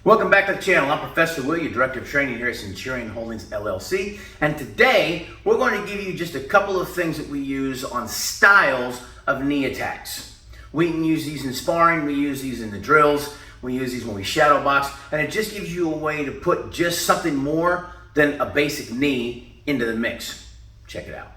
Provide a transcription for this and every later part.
Welcome back to the channel. I'm Professor Will, your Director of Training here at Centurion Holdings LLC. And today, we're going to give you just a couple of things that we use on styles of knee attacks. We can use these in sparring, we use these in the drills, we use these when we shadow box, and it just gives you a way to put just something more than a basic knee into the mix. Check it out.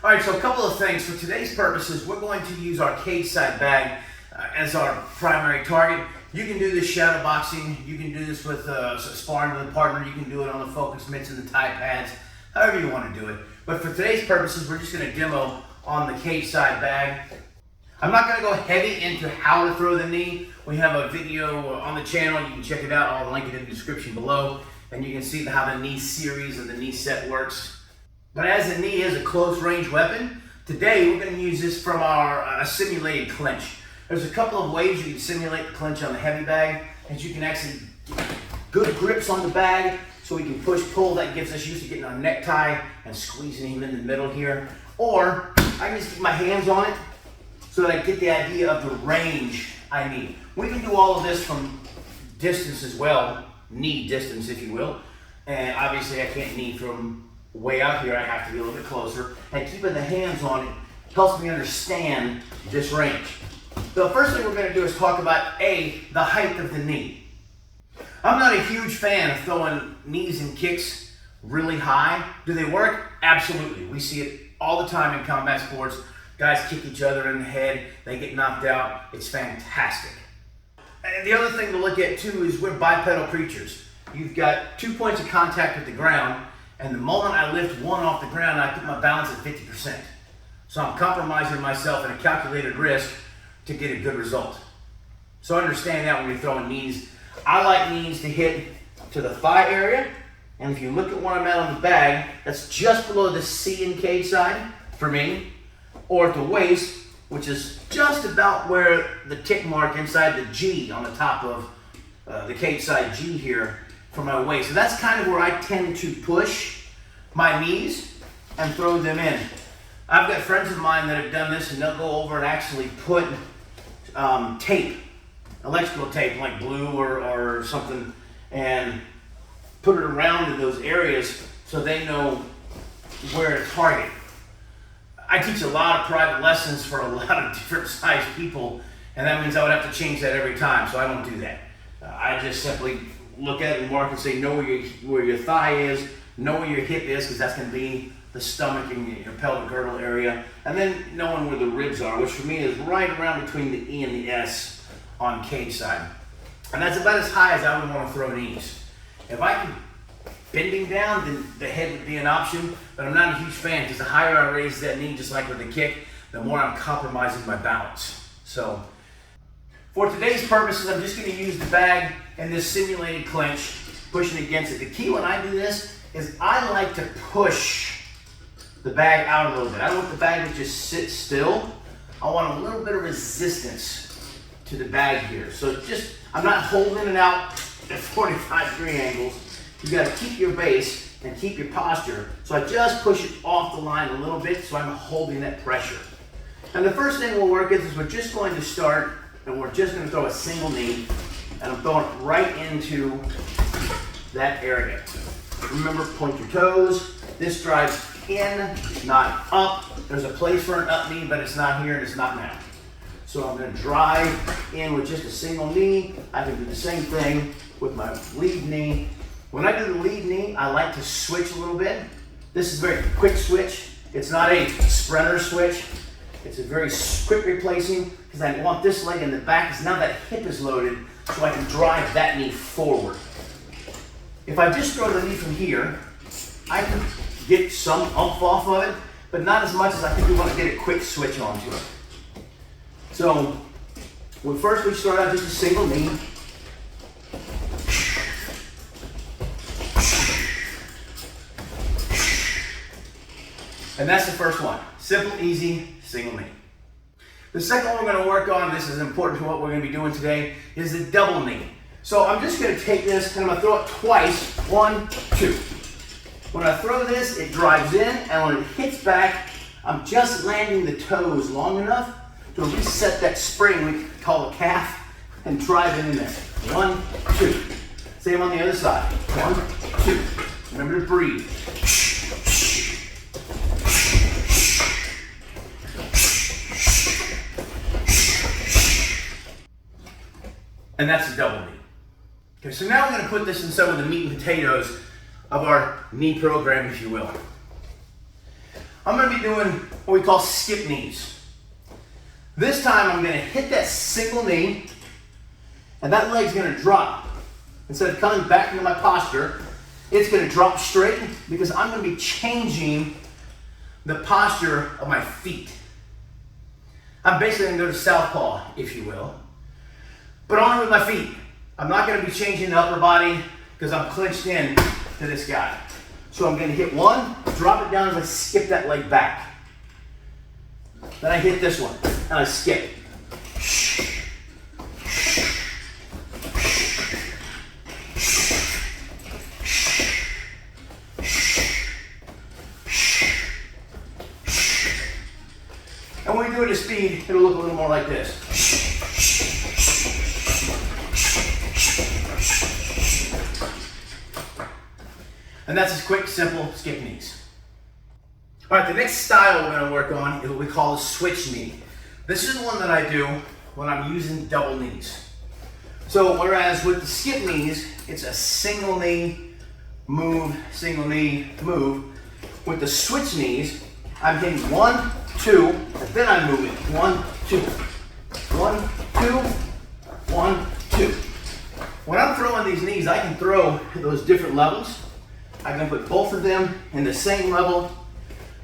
All right, so a couple of things. For today's purposes, we're going to use our cage side bag as our primary target. You can do this shadow boxing, you can do this with sparring with a partner, you can do it on the focus mitts and the tie pads, however you want to do it. But for today's purposes, we're just going to demo on the cage side bag. I'm not going to go heavy into how to throw the knee. We have a video on the channel, you can check it out, I'll link it in the description below, and you can see how the knee series and the knee set works. But as the knee is a close range weapon, today we're going to use this from our simulated clinch. There's a couple of ways you can simulate the clinch on the heavy bag, and you can actually get good grips on the bag so we can push-pull. That gives us used to getting our necktie and squeezing him in the middle here. Or I can just keep my hands on it so that I get the idea of the range I need. We can do all of this from distance as well, knee distance if you will. And obviously I can't knee from way out here, I have to be a little bit closer. And keeping the hands on it helps me understand this range. The first thing we're going to do is talk about the height of the knee. I'm not a huge fan of throwing knees and kicks really high. Do they work? Absolutely. We see it all the time in combat sports. Guys kick each other in the head, they get knocked out. It's fantastic. And the other thing to look at too is we're bipedal creatures. You've got 2 points of contact with the ground, and the moment I lift one off the ground, I put my balance at 50%. So I'm compromising myself at a calculated risk to get a good result. So understand that when you're throwing knees. I like knees to hit to the thigh area, and if you look at where I'm at on the bag, that's just below the C in cage side for me, or at the waist, which is just about where the tick mark inside the G on the top of the cage side G here for my waist. So that's kind of where I tend to push my knees and throw them in. I've got friends of mine that have done this, and they'll go over and actually put tape, electrical tape like glue or something, and put it around in those areas so they know where to target. I teach a lot of private lessons for a lot of different sized people, and that means I would have to change that every time, so I don't do that. I just simply look at it and mark and say, know where your thigh is, know where your hip is, because that's going to be the stomach and your pelvic girdle area, and then knowing where the ribs are, which for me is right around between the E and the S on cage side. And that's about as high as I would want to throw knees. If I could bending down, then the head would be an option, but I'm not a huge fan because the higher I raise that knee, just like with the kick, the more I'm compromising my balance. So for today's purposes, I'm just going to use the bag and this simulated clinch, pushing against it. The key when I do this is I like to push the bag out a little bit. I don't want the bag to just sit still. I want a little bit of resistance to the bag here. So I'm not holding it out at 45-degree angles. You got to keep your base and keep your posture. So I just push it off the line a little bit so I'm holding that pressure. And the first thing we'll work is we're just going to start, and we're just going to throw a single knee, and I'm throwing it right into that area. Remember, point your toes. This drives in, not up. There's a place for an up knee, but it's not here and it's not now. So I'm going to drive in with just a single knee. I can do the same thing with my lead knee. When I do the lead knee, I like to switch a little bit. This is a very quick switch. It's not a sprinter switch. It's a very quick replacing because I want this leg in the back because now that hip is loaded so I can drive that knee forward. If I just throw the knee from here, I can get some oomph off of it, but not as much as I think we want to get a quick switch onto it. So, first we start out just a single knee. And that's the first one. Simple, easy, single knee. The second one we're going to work on, this is important to what we're going to be doing today, is the double knee. So I'm just going to take this and I'm going to throw it twice. 1, 2. When I throw this, it drives in, and when it hits back, I'm just landing the toes long enough to reset that spring we call a calf and drive it in there. 1, 2. Same on the other side. 1, 2. Remember to breathe. And that's a double knee. Okay, so now we're going to put this in some of the meat and potatoes of our knee program, if you will. I'm going to be doing what we call skip knees. This time I'm going to hit that single knee, and that leg's going to drop. Instead of coming back into my posture, it's going to drop straight because I'm going to be changing the posture of my feet. I'm basically going to go to southpaw, if you will, but only with my feet. I'm not going to be changing the upper body because I'm clinched in to this guy. So I'm going to hit one, drop it down as I skip that leg back. Then I hit this one, and I skip. And when we do it at speed, it'll look a little more like this. And that's a quick, simple skip knees. All right, the next style we're going to work on is what we call a switch knee. This is one that I do when I'm using double knees. So whereas with the skip knees, it's a single knee, move, single knee, move. With the switch knees, I'm hitting 1, 2, and then I'm moving. 1, 2, 1, 2, 1, 2. When I'm throwing these knees, I can throw at those different levels. I can put both of them in the same level.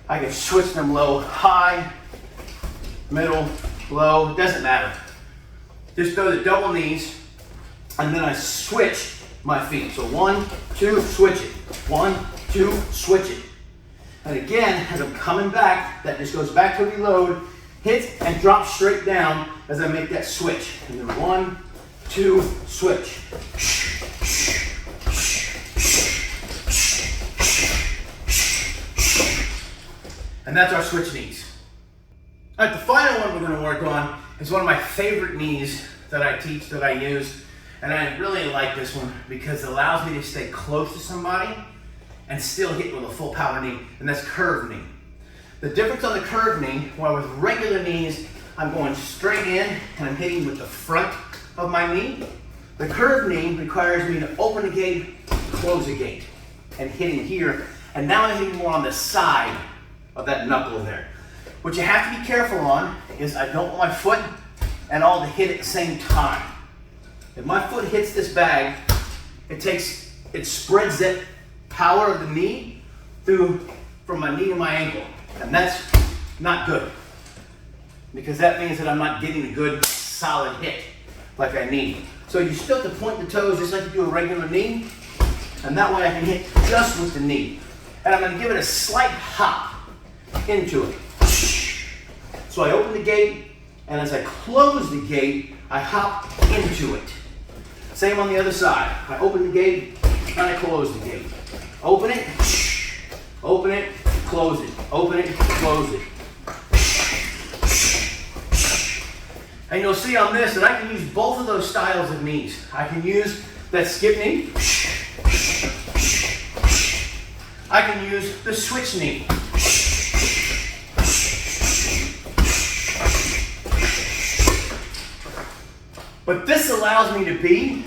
I can switch them low, high, middle, low, doesn't matter. Just throw the double knees, and then I switch my feet. So 1, 2, switch it. 1, 2, switch it. And again, as I'm coming back, that just goes back to reload, hit and drop straight down as I make that switch. And then 1, 2, switch. And that's our switch knees. All right, the final one we're going to work on is one of my favorite knees that I teach, that I use. And I really like this one because it allows me to stay close to somebody and still hit with a full power knee, and that's curved knee. The difference on the curved knee, while with regular knees, I'm going straight in and I'm hitting with the front of my knee. The curved knee requires me to open the gate, close the gate, and hitting here. And now I'm hitting more on the side of that knuckle there. What you have to be careful on is I don't want my foot and all to hit at the same time. If my foot hits this bag, it spreads that power of the knee through from my knee to my ankle. And that's not good, because that means that I'm not getting a good solid hit like I need. So you still have to point the toes just like you do a regular knee, and that way I can hit just with the knee. And I'm going to give it a slight hop into it. So I open the gate, and as I close the gate, I hop into it. Same on the other side. I open the gate, and I close the gate. Open it, close it, open it, close it. And you'll see on this that I can use both of those styles of knees. I can use that skip knee. I can use the switch knee. But this allows me to be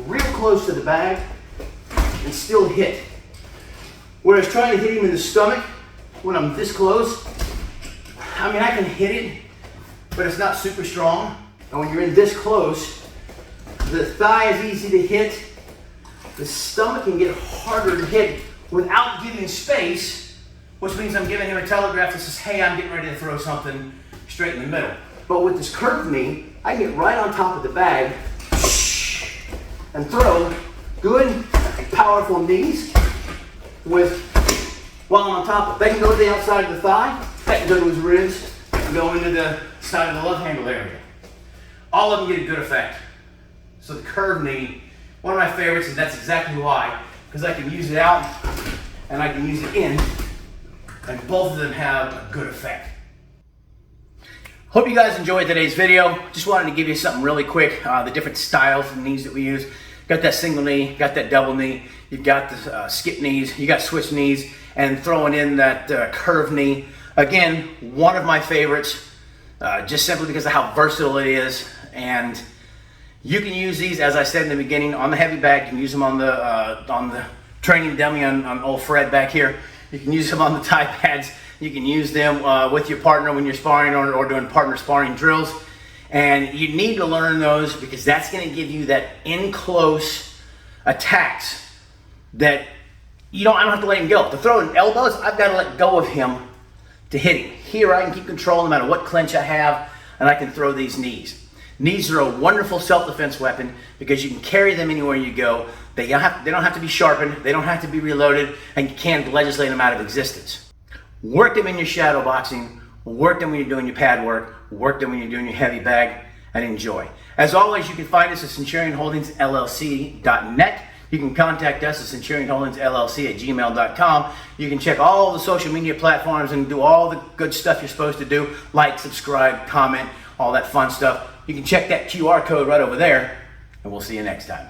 real close to the bag and still hit. Whereas trying to hit him in the stomach when I'm this close, I mean, I can hit it, but it's not super strong. And when you're in this close, the thigh is easy to hit. The stomach can get harder to hit without giving space, which means I'm giving him a telegraph that says, hey, I'm getting ready to throw something straight in the middle. But with this curved knee, I can get right on top of the bag and throw good, powerful knees while I'm on top of it. They can go to the outside of the thigh, they can go to his ribs, they can go into the side of the love handle area. All of them get a good effect. So the curved knee, one of my favorites, and that's exactly why, because I can use it out and I can use it in, and both of them have a good effect. Hope you guys enjoyed today's video. Just wanted to give you something really quick, the different styles and knees that we use. Got that single knee, got that double knee, you've got the skip knees, you got switch knees, and throwing in that curved knee. Again, one of my favorites, just simply because of how versatile it is. And you can use these, as I said in the beginning, on the heavy bag. You can use them on the training dummy on old Fred back here. You can use them on the tie pads. You can use them with your partner when you're sparring or doing partner sparring drills. And you need to learn those because that's going to give you that in-close attacks that I don't have to let him go. To throw in elbows, I've got to let go of him to hit him. Here I can keep control no matter what clinch I have, and I can throw these knees. Knees are a wonderful self-defense weapon because you can carry them anywhere you go. They don't have to be sharpened, they don't have to be reloaded, and you can't legislate them out of existence. Work them in your shadow boxing, work them when you're doing your pad work, work them when you're doing your heavy bag, and enjoy. As always, you can find us at CenturionHoldingsLLC.net. You can contact us at CenturionHoldingsLLC@gmail.com. You can check all the social media platforms and do all the good stuff you're supposed to do, like, subscribe, comment, all that fun stuff. You can check that QR code right over there, and we'll see you next time.